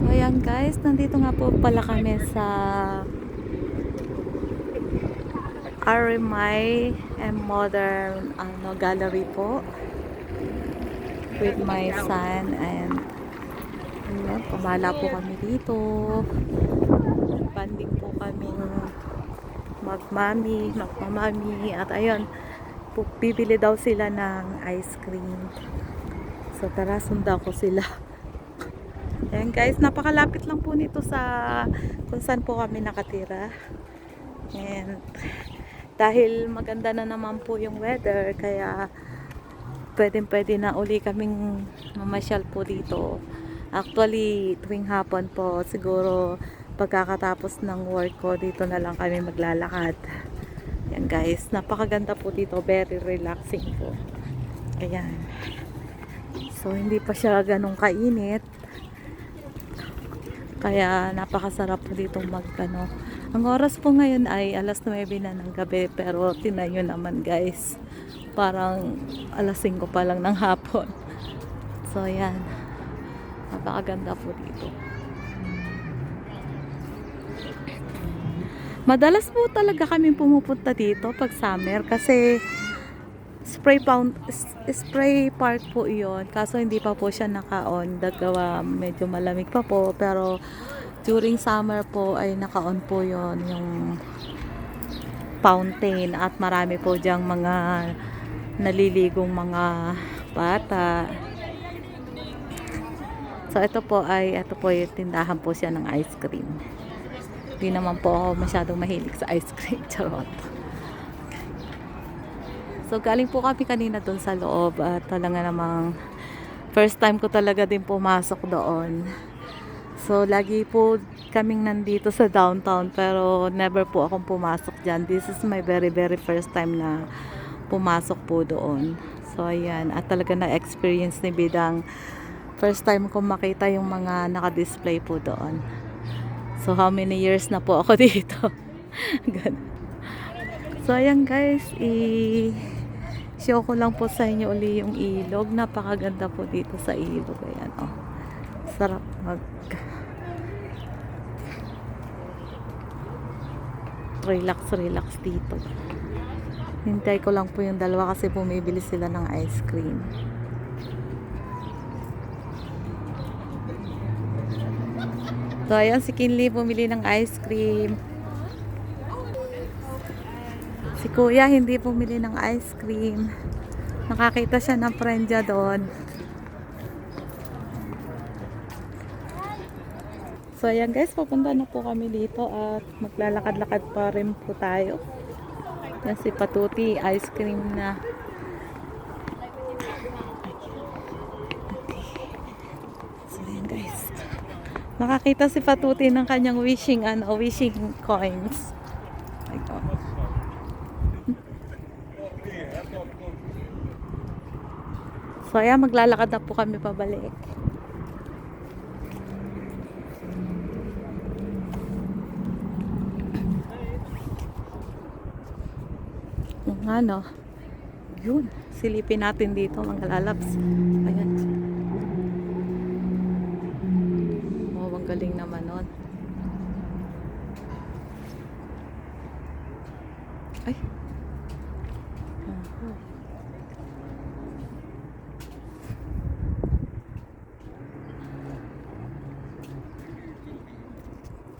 So ayan guys, nandito nga po pala kami sa RMI and Modern Gallery po with my son, and ayun, pumala po kami dito. Banding po kami magmamami at ayun, bibili daw sila ng ice cream. So tara, sundan ko sila. Ayan guys, napakalapit lang po nito sa kung saan po kami nakatira. And dahil maganda na naman po yung weather, kaya pwede na uli kaming mamasyal po dito. Actually, tuwing hapon po, siguro pagkakatapos ng work ko, dito na lang kami maglalakad. Ayan guys, napakaganda po dito, very relaxing po. Ayan. So, hindi pa siya ganun kainit. Kaya napakasarap po dito Ang oras po ngayon ay alas 9 na ng gabi, pero tinayo naman guys. Parang alas 5 pa lang ng hapon. So ayan. Napakaganda po dito. Madalas po talaga kami pumupunta dito pag summer kasi spray park po iyon. Kaso hindi pa po siya naka-on. Dagawa medyo malamig pa po, pero during summer po ay naka-on po yon yung fountain, at marami po diyang mga naliligong mga bata. So ito po yung tindahan po siya ng ice cream. Hindi naman po ako masyadong mahilig sa ice cream. Charot. So galing po kami kanina doon sa loob, at talaga namang first time ko talaga din pumasok doon. So lagi po kaming nandito sa downtown, pero never po akong pumasok dyan. This is my very first time na pumasok po doon. So ayan, at talaga na-experience ni Bidang, first time ko makita yung mga naka-display po doon. So how many years na po ako dito. So ayan guys, show ko lang po sa inyo uli yung ilog. Napakaganda po dito sa ilog. Ayan, oh. Sarap relax dito. Hintay ko lang po yung dalawa kasi bumibili sila ng ice cream. So ayan, si Kinley bumili ng ice cream. Si Kuya hindi bumili ng ice cream. Nakakita siya ng friend niya doon. So ayan guys, papunta na po kami dito at maglalakad-lakad pa rin po tayo. Yan si Patuti, ice cream na. So ayan guys, nakakita si Patuti ng kanyang wishing coins. So ayan, maglalakad na po kami pabalik. Yung ano, yun, silipin natin dito mga lalabs. Ayan. Oh, ang galing naman nun. Ay,